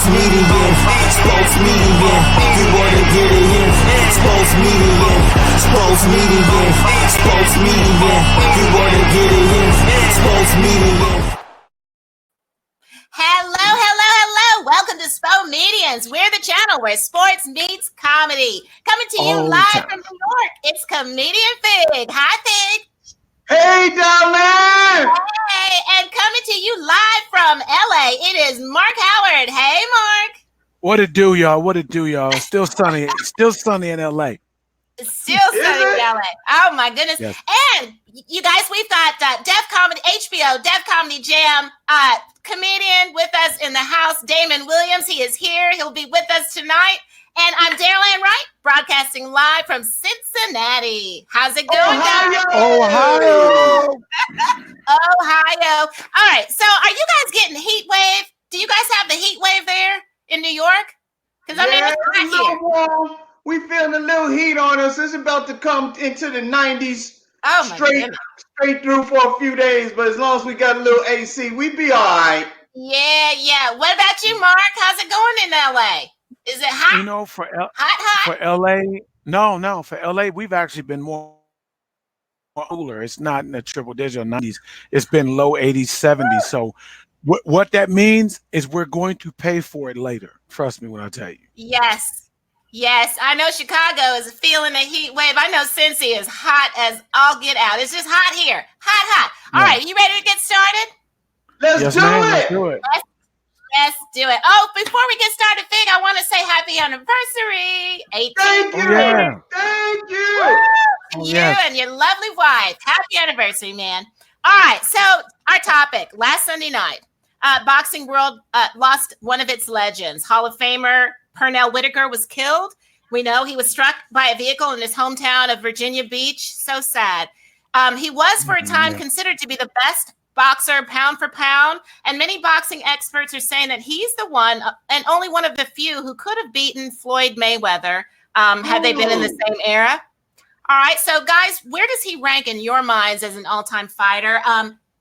median, sports median. You wanna get it in? Sports median, sports median, sports median. You wanna get it in? Sports median. Hello. Welcome to Spo Medians. We're the channel where sports meets comedy. Coming to you live from New York, it's Comedian Fig. Hi, Fig. Hey, Damon. Hey, and coming to you live from LA, it is Mark Howard. Hey, Mark. What it do, y'all? What it do, y'all? Still sunny in LA. Still sunny in LA. Oh my goodness. Yes. And you guys, we've got Def Comedy, HBO, Def Comedy Jam, comedian with us in the house, Damon Williams. He is here. He'll be with us tonight. And I'm Daryl Ann Wright, broadcasting live from Cincinnati. How's it going, guys? Ohio. Ohio. All right. So are you guys getting heat wave? Do you guys have the heat wave there in New York? Because I mean, it's hot here. We feeling a little heat on us. It's about to come into the 90s straight through for a few days. But as long as we got a little AC, we be all right. Yeah. What about you, Mark? How's it going in LA? Is it hot? You know, for hot? For LA, no. For LA, we've actually been more cooler. It's not in the triple digit 90s. It's been low 80s, 70s. So what that means is we're going to pay for it later. Trust me when I tell you. Yes, I know Chicago is feeling a heat wave. I know Cincy is hot as all get out. It's just hot here. Hot. All right, you ready to get started? Let's do it. Let's do it. Oh, before we get started, Fig, I want to say happy anniversary. 18. Thank you. Yeah. Thank you. Woo! You and your lovely wife. Happy anniversary, man. All right, so our topic, last Sunday night, boxing world lost one of its legends. Hall of Famer Pernell Whitaker was killed. We know he was struck by a vehicle in his hometown of Virginia Beach. So sad. He was for a time considered to be the best boxer pound for pound, and many boxing experts are saying that he's the one and only one of the few who could have beaten Floyd Mayweather had they been in the same era. All right, so guys, where does he rank in your minds as an all-time fighter?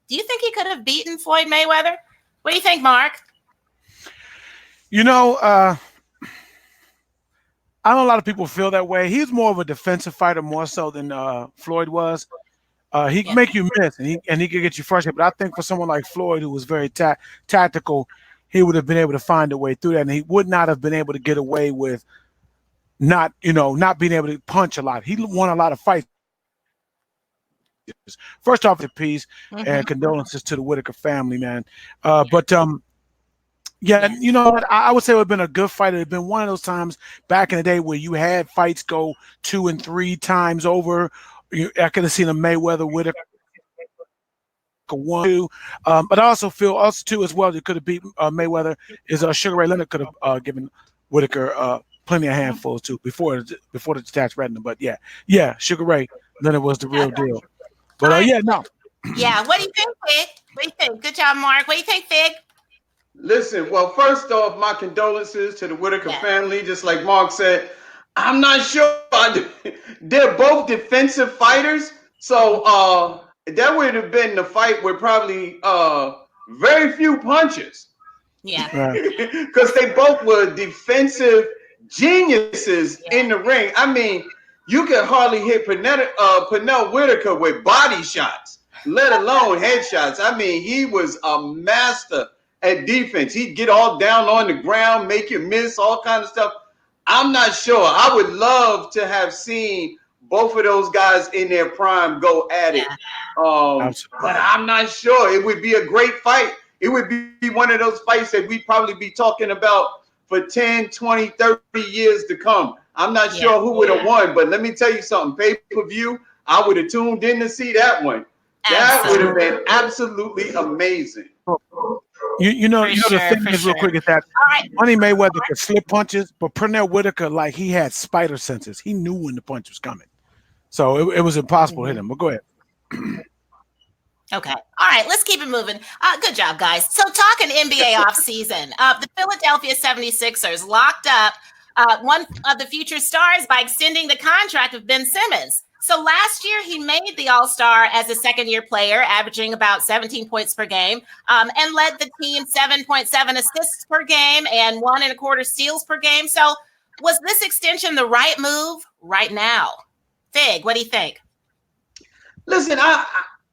Do you think he could have beaten Floyd Mayweather? What do you think, Mark? You know, I know a lot of people feel that way. He's more of a defensive fighter more so than Floyd was. He can make you miss, and he can get you frustrated. But I think for someone like Floyd, who was very tactical, he would have been able to find a way through that, and he would not have been able to get away with not being able to punch a lot. He won a lot of fights. First off, the peace and condolences to the Whitaker family, man. You know what? I would say it would have been a good fight. It would have been one of those times back in the day where you had fights go 2 and 3 times over. I could have seen a Mayweather Whitaker 1-2, but I also feel too as well that could have beat Mayweather is Sugar Ray Leonard could have given Whitaker plenty of handfuls too before the detached retina. But yeah, Sugar Ray Leonard was the real deal. But no. Yeah, what do you think, Fig? What do you think? Good job, Mark. What do you think, Fig? Listen, well, first off, my condolences to the Whitaker family. Just like Mark said, I'm not sure. They're both defensive fighters, so that would have been the fight with probably very few punches. Yeah, because they both were defensive geniuses in the ring. I mean, you could hardly hit Pernell Whitaker with body shots, let alone headshots. I mean, he was a master at defense. He'd get all down on the ground, make you miss, all kind of stuff. I'm not sure. I would love to have seen both of those guys in their prime go at it. But I'm not sure. It would be a great fight. It would be one of those fights that we'd probably be talking about for 10, 20, 30 years to come. I'm not sure who would have won, but let me tell you something. Pay-per-view, I would have tuned in to see that one. That would have been absolutely amazing. You know the thing is real quick is that Money Mayweather could slip punches, but Pernell Whitaker, like, he had spider senses. He knew when the punch was coming, so it was impossible to hit him. But go ahead. Okay. All right. Let's keep it moving. Good job, guys. So talking NBA offseason, the Philadelphia 76ers locked up one of the future stars by extending the contract of Ben Simmons. So last year he made the All-Star as a second-year player, averaging about 17 points per game, and led the team 7.7 assists per game and 1.25 steals per game. So was this extension the right move right now? Fig, what do you think? Listen,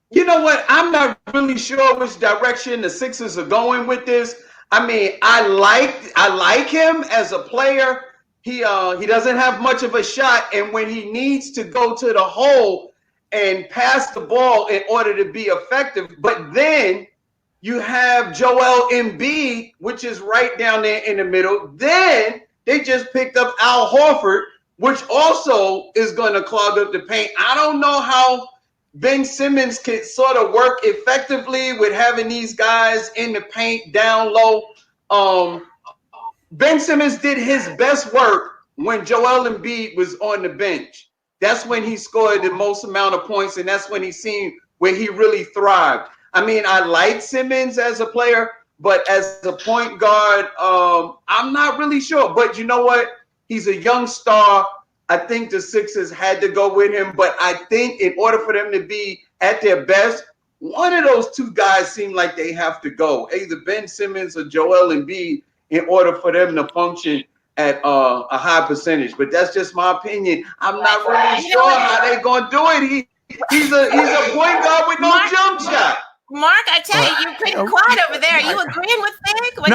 you know what? I'm not really sure which direction the Sixers are going with this. I mean, I like him as a player. He doesn't have much of a shot, and when he needs to go to the hole and pass the ball in order to be effective, but then you have Joel Embiid, which is right down there in the middle. Then they just picked up Al Horford, which also is going to clog up the paint. I don't know how Ben Simmons can sort of work effectively with having these guys in the paint down low. Ben Simmons did his best work when Joel Embiid was on the bench. That's when he scored the most amount of points, and that's when he seen where he really thrived. I mean, I like Simmons as a player, but as a point guard, I'm not really sure. But you know what? He's a young star. I think the Sixers had to go with him, but I think in order for them to be at their best, one of those two guys seem like they have to go, either Ben Simmons or Joel Embiid, in order for them to function at a high percentage. But that's just my opinion. I'm not really sure how they're going to do it. He's a point guard with no jump shot. Mark, I tell you, you're pretty quiet over there. Are you agreeing with Fig?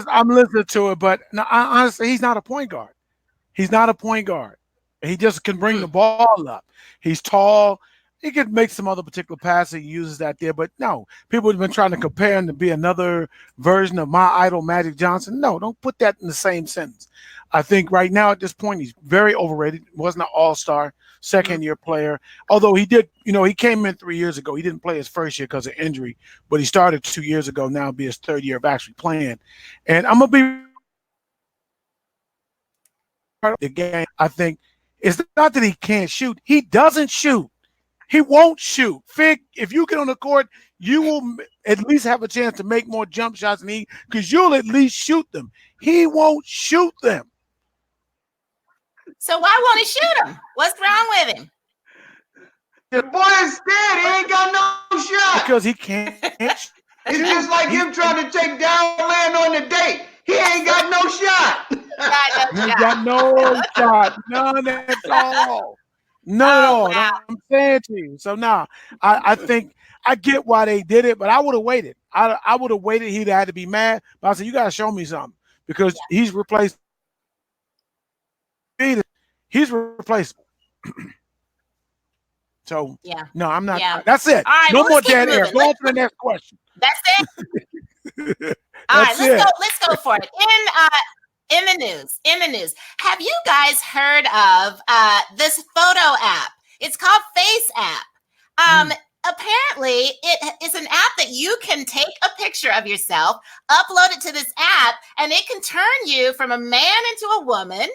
I'm listening to it, but no, honestly, he's not a point guard. He's not a point guard. He just can bring the ball up. He's tall. He could make some other particular passes. He uses that there. But no, people have been trying to compare him to be another version of my idol, Magic Johnson. No, don't put that in the same sentence. I think right now at this point, he's very overrated. Wasn't an all-star, second-year player. Although he did, he came in 3 years ago. He didn't play his first year because of injury, but he started 2 years ago. Now it'll be his third year of actually playing. And I'm going to be the game. I think it's not that he can't shoot. He doesn't shoot. He won't shoot. Fig, if you get on the court, you will at least have a chance to make more jump shots than he, because you'll at least shoot them. He won't shoot them. So why won't he shoot them? What's wrong with him? The boy is dead. He ain't got no shot. Because he can't. It's just like him trying to take down land on the date. He ain't got no shot. He got no shot. None at all. None at all. Wow. I'm saying to you. So now I think I get why they did it, but I would have waited. I would have waited. He'd have had to be mad. But I said, you got to show me something, because he's replaced. He's replaceable. So no, I'm not. Yeah. That's it. All right, no more dead air. Go on to the next question. That's it. All right, let's go for it. In the news. Have you guys heard of this photo app? It's called FaceApp. Apparently, it is an app that you can take a picture of yourself, upload it to this app, and it can turn you from a man into a woman.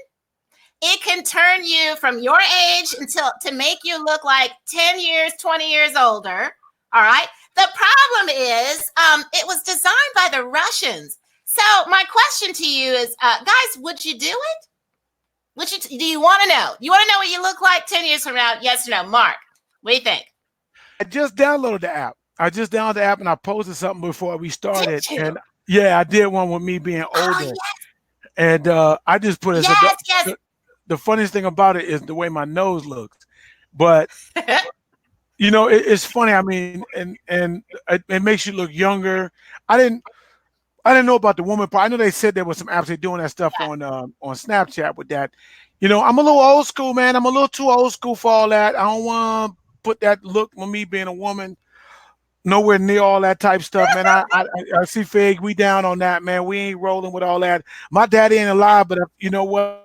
It can turn you from your age to make you look like 10 years, 20 years older. All right. The problem is it was designed by the Russians. So my question to you is, guys, would you do it? Do you want to know? You want to know what you look like 10 years from now? Yes or no? Mark, what do you think? I just downloaded the app. And I posted something before we started. And yeah, I did one with me being older. Oh, yes. And I just put it as the funniest thing about it is the way my nose looks. But it's funny. I mean, and it makes you look younger. I didn't know about the woman part. I know they said there was some apps they doing that stuff on Snapchat with that. I'm a little old school, man. I'm a little too old school for all that. I don't want to put that look with me being a woman nowhere near all that type stuff, man. I see Fig. We down on that, man. We ain't rolling with all that. My daddy ain't alive, but you know what?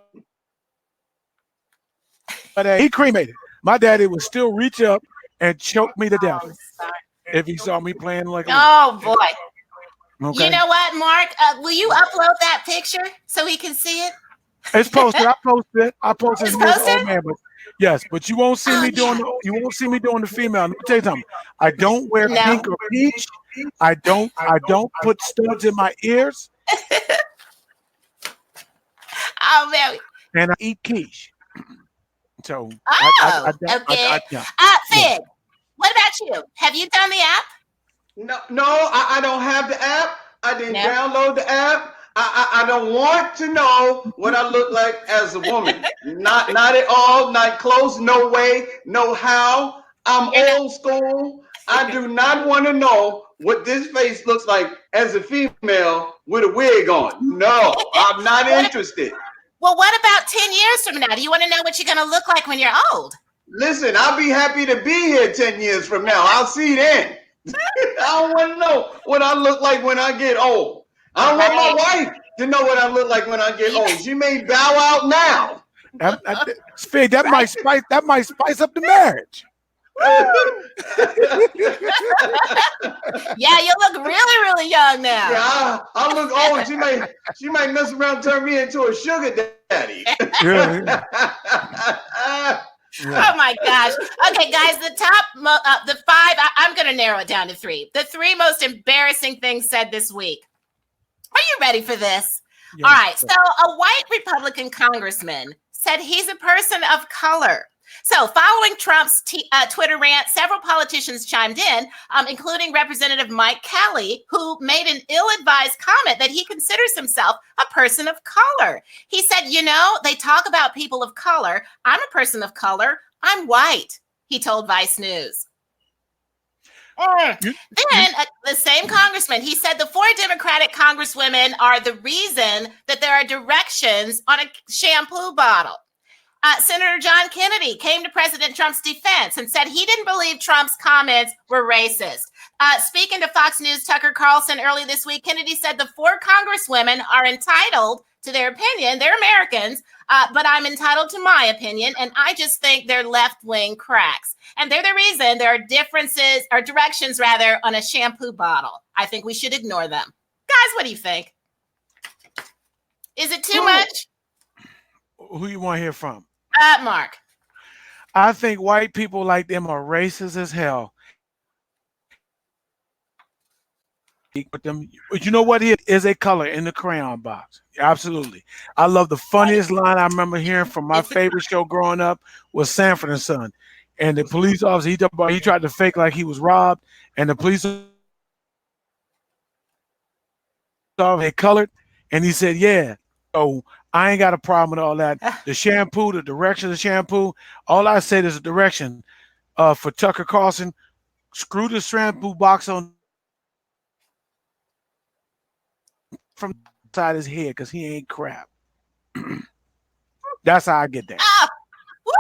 But he cremated. My daddy would still reach up and choke me to death if he saw me playing like. Oh boy! Okay. You know what, Mark? Will you upload that picture so he can see it? It's posted. I posted it. Old man, but yes, but you won't see me doing. You won't see me doing the female. Let me tell you something. I don't wear pink or peach. I don't put studs in my ears. Oh man! And I eat quiche. So, okay. Yeah. Fig, what about you? Have you done the app? No, I don't have the app. I didn't download the app. I don't want to know what I look like as a woman. Not at all. Not close. No way. No how. I'm old school. I do not want to know what this face looks like as a female with a wig on. No, I'm not interested. Well, what about 10 years from now? Do you want to know what you're going to look like when you're old? Listen, I'll be happy to be here 10 years from now. I'll see then. I don't want to know what I look like when I get old. I don't want my wife to know what I look like when I get old. She may bow out now. Fig, that might spice up the marriage. Yeah, you look really, really young now. Yeah, I look old. She might mess around and turn me into a sugar daddy. Oh my gosh. Okay, guys, the five, I'm going to narrow it down to three. The three most embarrassing things said this week. Are you ready for this? Yeah. All right. So a white Republican congressman said he's a person of color. So following Trump's Twitter rant, several politicians chimed in, including Representative Mike Kelly, who made an ill-advised comment that he considers himself a person of color. He said, they talk about people of color. I'm a person of color. I'm white, he told Vice News. Then the same congressman, he said the 4 Democratic congresswomen are the reason that there are directions on a shampoo bottle. Senator John Kennedy came to President Trump's defense and said he didn't believe Trump's comments were racist. Speaking to Fox News' Tucker Carlson early this week, Kennedy said the 4 congresswomen are entitled to their opinion. They're Americans, but I'm entitled to my opinion, and I just think they're left-wing cracks. And they're the reason there are differences, or directions rather, on a shampoo bottle. I think we should ignore them. Guys, what do you think? Is it too much? Who you want to hear from? Mark. I think white people like them are racist as hell. But you know what? It is a color in the crayon box. Absolutely. I love the funniest line I remember hearing from my favorite show growing up was Sanford and Son. And the police officer, he tried to fake like he was robbed, and the police officer had colored, and he said, yeah. So I ain't got a problem with all that. The shampoo, the direction of the shampoo, all I said is a direction for Tucker Carlson. Screw the shampoo box on from inside his head because he ain't crap. That's how I get that. Oh, woo!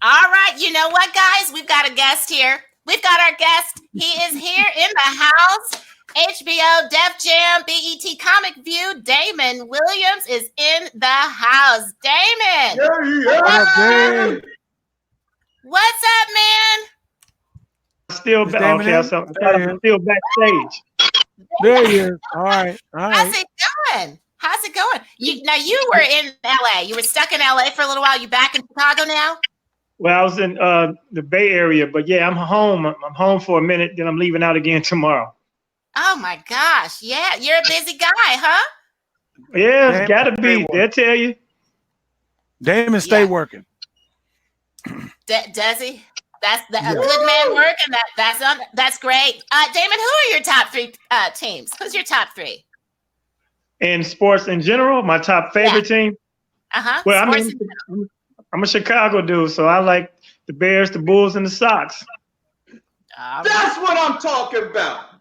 All right. You know what, guys? We've got a guest here. We've got our guest. He is here in the house. HBO, Def Jam, BET Comic View, Damon Williams is in the house. Damon! Yeah. What's up, man? Still backstage. There he is. All right. How's it going? You were in LA. You were stuck in LA for a little while. You back in Chicago now? Well, I was in the Bay Area, but yeah, I'm home. I'm home for a minute, then I'm leaving out again tomorrow. Oh my gosh. Yeah, you're a busy guy, huh? Yeah, it's gotta be. They'll tell you. Damon stay working. Does he? That's a good man working. That's great. Damon, who are your top 3 teams? Who's your top 3? In sports in general, my top favorite team. Well, I'm a Chicago dude, so I like the Bears, the Bulls, and the Sox. That's what I'm talking about.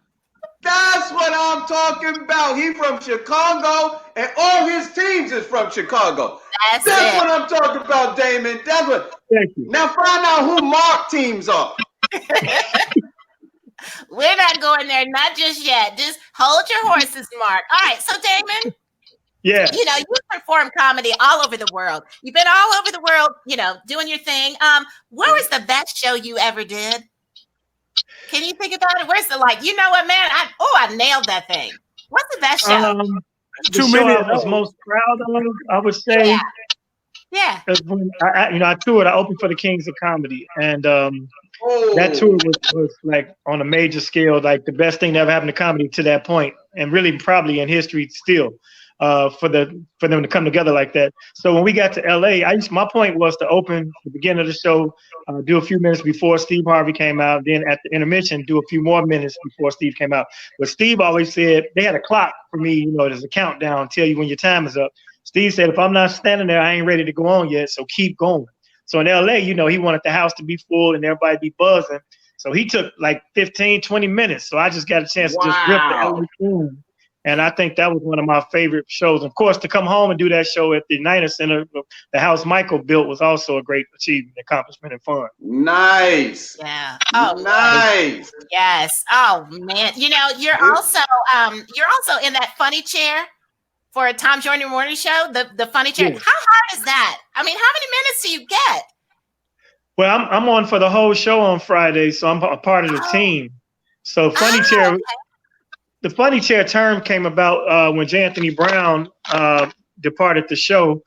That's what I'm talking about. He from Chicago, and all his teams is from Chicago. That's what I'm talking about, Damon. That's what. Thank you. Now find out who Mark teams are. We're not going there, not just yet. Just hold your horses, Mark. All right, so Damon. Yeah. You perform comedy all over the world. You've been all over the world, doing your thing. What was the best show you ever did? Can you think about it? Where's the you know what, man? I nailed that thing. What's the best show? The show I was most proud of, I would say. Yeah. When I toured. I opened for the Kings of Comedy, and that tour was like on a major scale, like the best thing that ever happened to comedy to that point, and really probably in history still. for them to come together like that. So when we got to LA, my point was to open the beginning of the show, do a few minutes before Steve Harvey came out, then at the intermission, do a few more minutes before Steve came out. But Steve always said, they had a clock for me, there's a countdown, tell you when your time is up. Steve said, if I'm not standing there, I ain't ready to go on yet, so keep going. So in LA, he wanted the house to be full and everybody be buzzing. So he took like 15, 20 minutes. So I just got a chance to just rip the LA room. And I think that was one of my favorite shows. Of course, to come home and do that show at the Niner Center, the house Michael built, was also a great achievement, accomplishment, and fun. Nice. Yeah. Oh, nice. Yes. Oh man. You're also in that funny chair for a Tom Joyner Morning Show. The funny chair. Yeah. How hard is that? I mean, how many minutes do you get? Well, I'm on for the whole show on Friday, so I'm a part of the team. So funny chair. Okay. The funny chair term came about when J. Anthony Brown departed the show.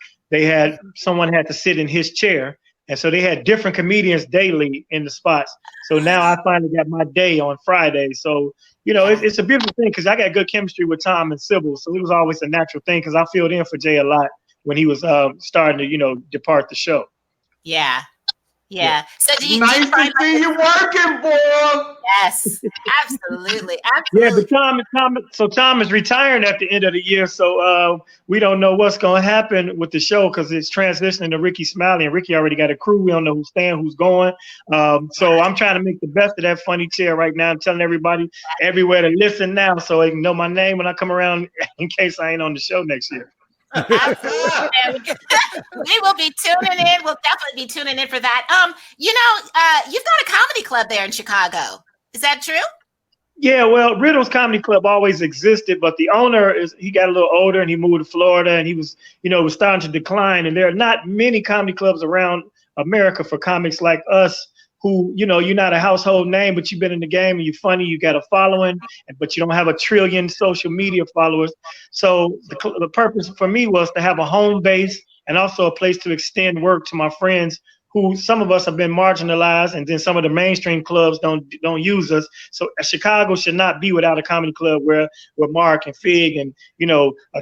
Someone had to sit in his chair, and so they had different comedians daily in the spots. So now I finally got my day on Friday. So it's a beautiful thing because I got good chemistry with Tom and Sybil, so it was always a natural thing because I filled in for Jay a lot when he was starting to depart the show. Yeah. Yeah. So do you nice to see you working, boy. Yes, absolutely. Yeah, but Tom is retiring at the end of the year, so we don't know what's going to happen with the show because it's transitioning to Ricky Smiley, and Ricky already got a crew. We don't know who's staying, who's going. So I'm trying to make the best of that funny chair right now. I'm telling everybody everywhere to listen now so they can know my name when I come around in case I ain't on the show next year. Absolutely. We will be tuning in. We'll definitely be tuning in for that. You've got a comedy club there in Chicago. Is that true? Yeah, well, Riddle's Comedy Club always existed, but the owner he got a little older and he moved to Florida and he was, was starting to decline. And there are not many comedy clubs around America for comics like us who, you're not a household name, but you've been in the game and you're funny, you got a following, but you don't have 1 trillion social media followers. So the purpose for me was to have a home base and also a place to extend work to my friends who some of us have been marginalized, and then some of the mainstream clubs don't use us. So Chicago should not be without a comedy club where Mark and Fig and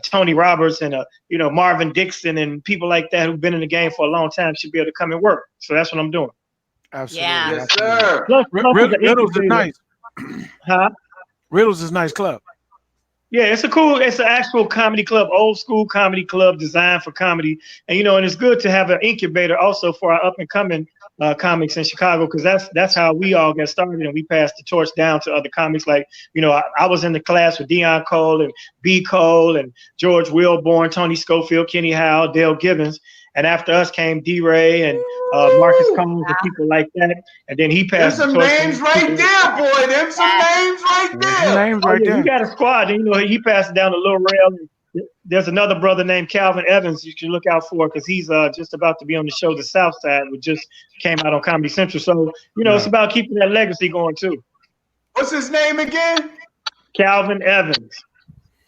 Tony Roberts and Marvin Dixon and people like that who've been in the game for a long time should be able to come and work. So that's what I'm doing. Absolutely. Yeah. Yes, sir. Riddles is nice. Huh? Riddles is a nice club. Yeah, it's an actual comedy club, old school comedy club designed for comedy. And, and it's good to have an incubator also for our up and coming comics in Chicago, because that's how we all got started. And we passed the torch down to other comics. Like, I was in the class with Deion Cole and B. Cole and George Wilborn, Tony Schofield, Kenny Howe, Dale Gibbons. And after us came D-Ray and Marcus Combs and people like that. And then he passed. There's some names right there, boy. There's some names right there. Names right there. He got a squad. And, he passed it down to Lil Rel. There's another brother named Calvin Evans you should look out for because he's just about to be on the show The South Side, which just came out on Comedy Central. So, it's about keeping that legacy going, too. What's his name again? Calvin Evans.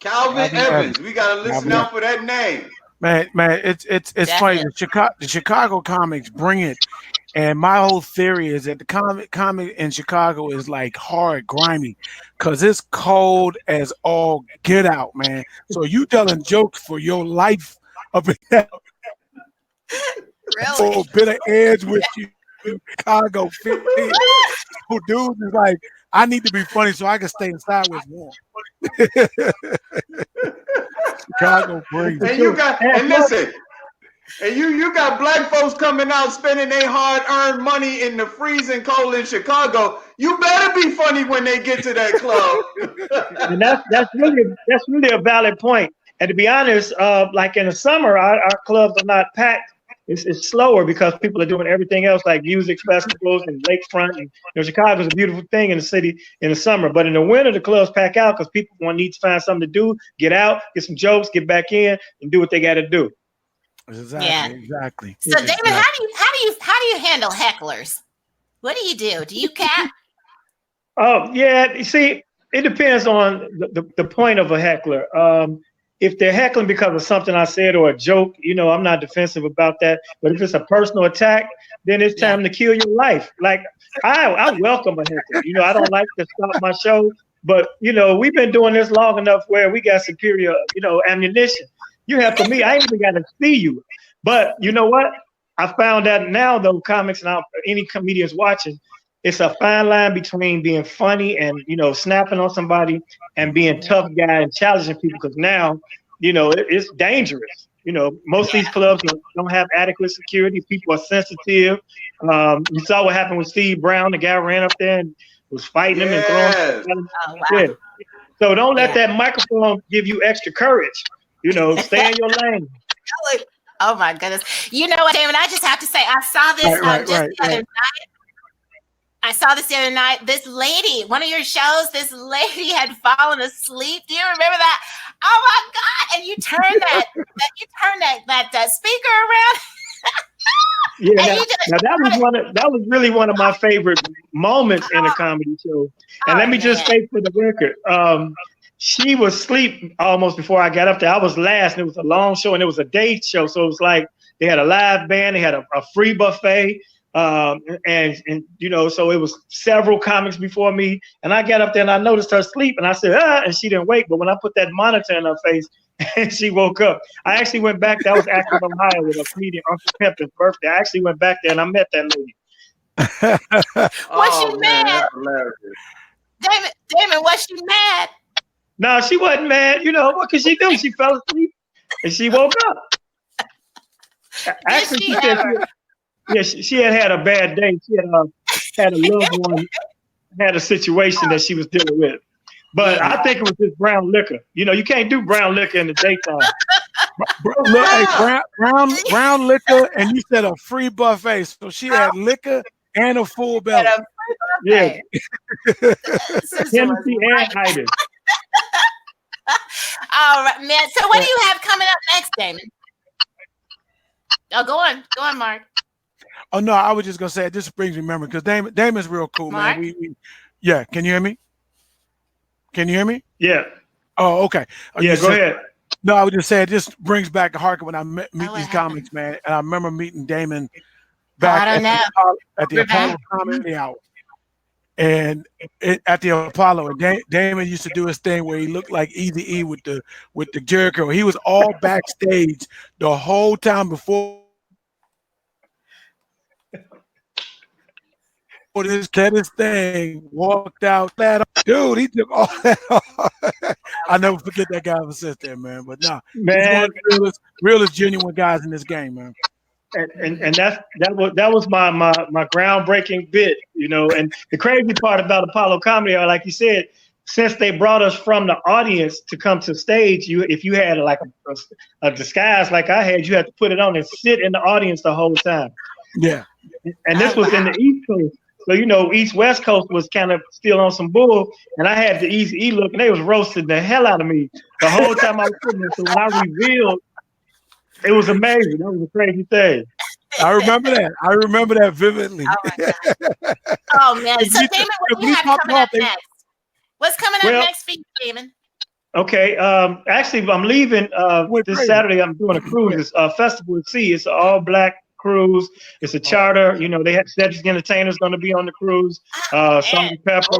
Calvin Evans. We got to listen out for that name. Man, it's funny. The Chicago comics bring it, and my whole theory is that the comic in Chicago is like hard, grimy, because it's cold as all get out, man. So you telling jokes for your life up in that Really? a bit of edge with you, Chicago. Who dudes is like, I need to be funny so I can stay inside with warm. Chicago brings and you got you got black folks coming out spending their hard-earned money in the freezing cold in Chicago. You better be funny when they get to that club. And that's really a valid point. And to be honest, like in the summer, our clubs are not packed. It's slower because people are doing everything else like music festivals and lakefront. And Chicago is a beautiful thing in the city in the summer, but in the winter the clubs pack out because people need to find something to do, get out, get some jokes, get back in, and do what they got to do. Exactly. So Damon, how do you handle hecklers? What do? Do you cap? Oh yeah, you see, it depends on the point of a heckler. If they're heckling because of something I said or a joke, I'm not defensive about that. But if it's a personal attack, then it's time to kill your life. Like I welcome a heckler. I don't like to stop my show But we've been doing this long enough where we got superior, ammunition. You have to me. I ain't even got to see you. But you know what? I found out now, though, comics and any comedians watching, it's a fine line between being funny and snapping on somebody and being tough guy and challenging people. Because now, it's dangerous. Most of these clubs don't have adequate security. People are sensitive. You saw what happened with Steve Brown. The guy ran up there and was fighting him and throwing him. Oh, wow. Yeah. So don't let that microphone give you extra courage. Stay in your lane. Oh my goodness. You know what, Damon? I just have to say, I saw this the other night. I saw this the other night. This lady, one of your shows, this lady had fallen asleep. Do you remember that? Oh my God! And you turned that speaker around. Yeah, now that was really one of my favorite moments in a comedy show. And let me just say for the record, she was asleep almost before I got up there. I was last, and it was a long show, and it was a day show, so it was like they had a live band, they had a free buffet, and so it was several comics before me, and I got up there and I noticed her sleep, and I said, and she didn't wake. But when I put that monitor in her face, and she woke up, I actually went back. That was Akron, Ohio, with a comedian, Uncle Pimpin's birthday. I actually went back there and I met that lady. Was she mad? Damon, was she mad? No, she wasn't mad. What could she do? She fell asleep and she woke up. Actually, she said she had a bad day. She had a loved one, had a situation that she was dealing with. But I think it was just brown liquor. You can't do brown liquor in the daytime. Brown liquor, and you said a free buffet. So she had liquor and a full belly. Yeah. Hennessy and Hyden. All right, man. So what do you have coming up next, Damon? Oh, go on, Mark. Oh no, I was just gonna say it just brings me memory because Damon's real cool, Mark? man. Yeah, can you hear me? Can you hear me? Yeah. Oh, okay. Yeah, go ahead. No, I would just say it just brings back a heart when I meet these comics, man. And I remember meeting Damon back at the Apollo Comedy Hour. And at the Apollo, and Damon used to do his thing where he looked like Eazy-E with the Jericho. He was all backstage the whole time before this thing, walked out. Dude, he took all that off. I'll never forget that guy ever since then, man. But nah, man, he's one of the realest genuine guys in this game, man. And that was my groundbreaking bit, And the crazy part about Apollo Comedy, like you said, since they brought us from the audience to come to stage, if you had like a disguise like I had, you had to put it on and sit in the audience the whole time. Yeah. And this was in the East Coast. So, East West Coast was kind of still on some bull, and I had the Eazy-E look, and they was roasting the hell out of me the whole time I was sitting there. So when I revealed, it was amazing. That was a crazy thing. I remember that vividly. Oh, my God. Oh man. So Damon, what do you have coming up next? What's coming up next for you, Damon? Okay. Actually, I'm leaving this Saturday. I'm doing a cruise. It's Festival at Sea. It's an all-black cruise. It's a charter. They have Cedric Entertainers going to be on the cruise. Sgt. Pepper.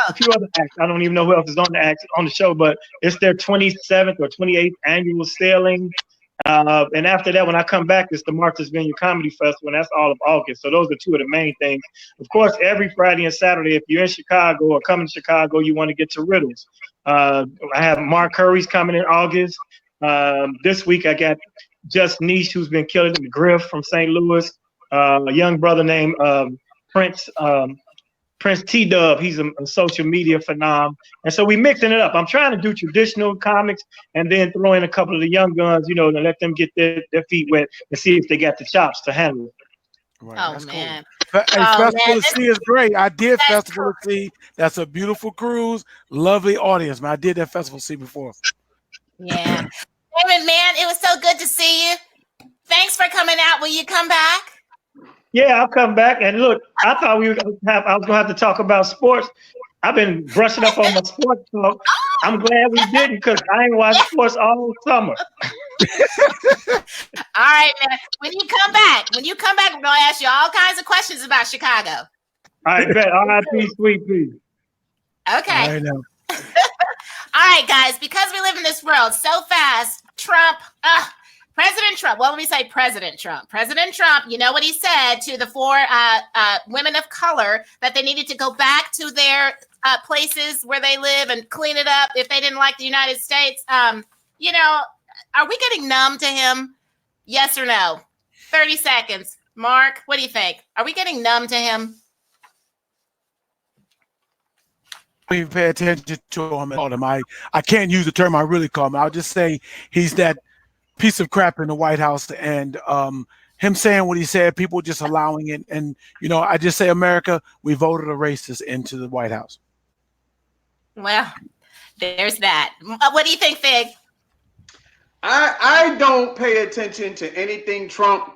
A few other acts. I don't even know who else is on the show, but it's their 27th or 28th annual sailing. And after that, when I come back, it's the Martha's Vineyard Comedy Festival, and that's all of August. So those are two of the main things. Of course, every Friday and Saturday, if you're in Chicago or coming to Chicago, you want to get to Riddles. I have Mark Curry's coming in August. This week, I got Just Niche, who's been killing the Griff from St. Louis. A young brother named Prince T-Dub. He's a social media phenom. And so we mixing it up. I'm trying to do traditional comics and then throw in a couple of the young guns, to let them get their feet wet and see if they got the chops to handle it. Right, oh, man. Cool. Festival at Sea is great. I did Festival at Sea. That's a beautiful cruise. Lovely audience, man. I did that Festival at Sea before. Yeah. Damon, man, it was so good to see you. Thanks for coming out. Will you come back? Yeah, I'll come back. And look, I thought I was going to have to talk about sports. I've been brushing up on my sports talk. I'm glad we didn't because I ain't watched sports all summer. All right, man. When you come back, we're going to ask you all kinds of questions about Chicago. All right, bet. R.I.P. Sweet Pea. Okay. I know. All right, guys, because we live in this world so fast, Trump, President Trump, well, let me say President Trump. President Trump, you know what he said to the 4 women of color, that they needed to go back to their places where they live and clean it up if they didn't like the United States. You know, are we getting numb to him? Yes or no? 30 seconds. Mark, what do you think? Are we getting numb to him? We pay attention to him. I can't use the term I really call him. I'll just say he's that piece of crap in the White House, and him saying what he said, people just allowing it. And, you know, I just say, America, we voted a racist into the White House. Well, there's that. What do you think, Fig? I don't pay attention to anything Trump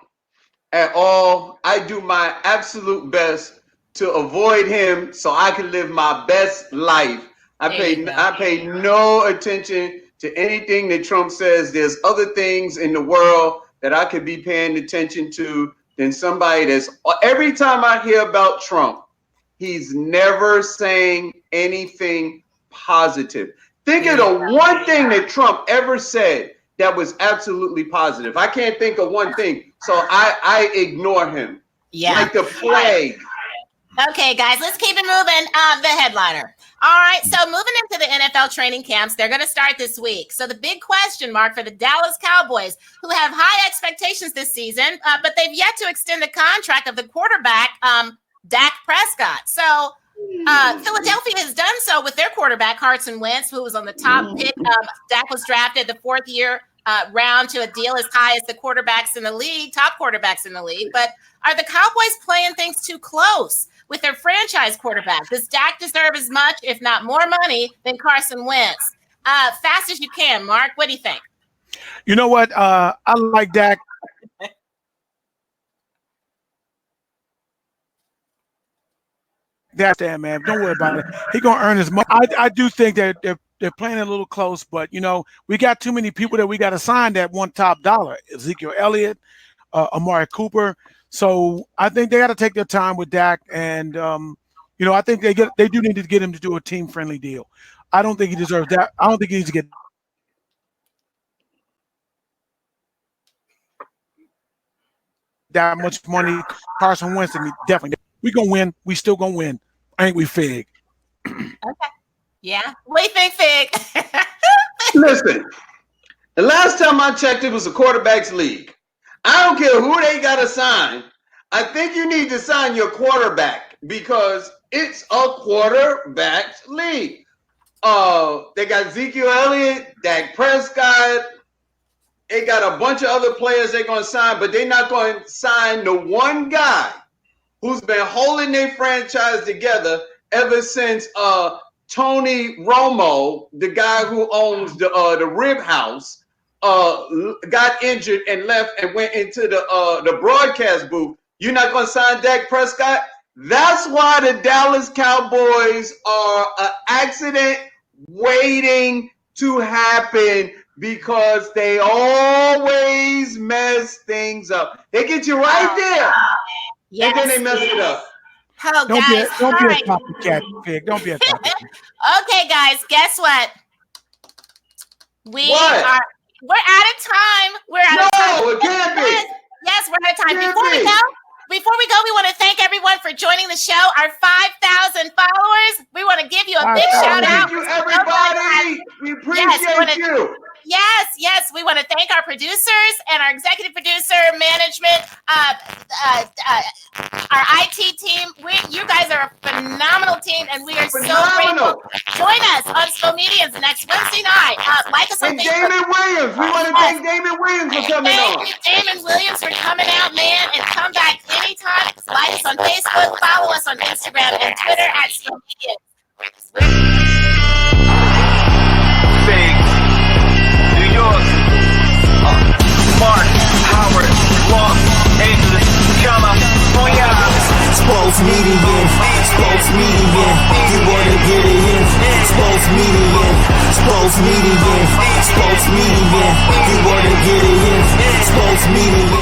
at all. I do my absolute best to avoid him so I can live my best life. I pay no attention to anything that Trump says. There's other things in the world that I could be paying attention to than somebody that's, every time I hear about Trump, he's never saying anything positive. Think of the one thing that Trump ever said that was absolutely positive. I can't think of one thing, so I ignore him. Yeah. Like the plague. Okay, guys, let's keep it moving. The headliner. All right, so moving into the NFL training camps, they're going to start this week. So the big question mark for the Dallas Cowboys, who have high expectations this season, but they've yet to extend the contract of the quarterback, Dak Prescott. So Philadelphia has done so with their quarterback, Carson Wentz, who was on the top pick. Dak was drafted the 4th year round to a deal as high as the quarterbacks in the league, top quarterbacks in the league. But are the Cowboys playing things too close with their franchise quarterback? Does Dak deserve as much, if not more money, than Carson Wentz? Fast as you can, Mark. What do you think? You know what? I like Dak. That's that, man. Don't worry about it. He's gonna earn his money. I do think that they're playing a little close, but you know, we got too many people that we got to sign that want top dollar. Ezekiel Elliott, Amari Cooper. So I think they got to take their time with Dak, and you know, I think they do need to get him to do a team friendly deal. I don't think he deserves that. I don't think he needs to get that much money. Carson Wentz, and definitely, we gonna win. We still gonna win. Ain't we, Fig? Okay. Yeah. What do you think, Fig? Listen, the last time I checked, it was a quarterback's league. I don't care who they got to sign. I think you need to sign your quarterback because it's a quarterback's league. They got Ezekiel Elliott, Dak Prescott. They got a bunch of other players they're going to sign, but they're not going to sign the one guy who's been holding their franchise together ever since Tony Romo, the guy who owns the Rib House, got injured and left and went into the broadcast booth. You're not going to sign Dak Prescott? That's why the Dallas Cowboys are an accident waiting to happen, because they always mess things up. They get you right there, and then they mess it up. Oh, Don't guys. be a copycat, Fig. Don't be a copycat. Okay, guys, guess what? We're out of time. We're out of time. No, it can't be. Yes, we're out of time. Can't Before we go, we want to thank everyone for joining the show. Our 5,000 followers. We want to give you a big shout out. Thank you, everybody. We appreciate you. Yes. We want to thank our producers and our executive producer, management, our IT team. You guys are a phenomenal team, and we are so grateful. Join us on Slow Mediums next Wednesday night. Like us on Facebook. Damon Williams. We want to thank Damon Williams for coming on. Thank you, Damon Williams, for coming out, man, and come back anytime. Like us on Facebook, follow us on Instagram and Twitter at Slow Mediums. New York, Mark, Howard, Los Angeles, California. Sports media, sports media, you wanna get it in. Sports media, sports media, sports media, you wanna get it in. Sports media.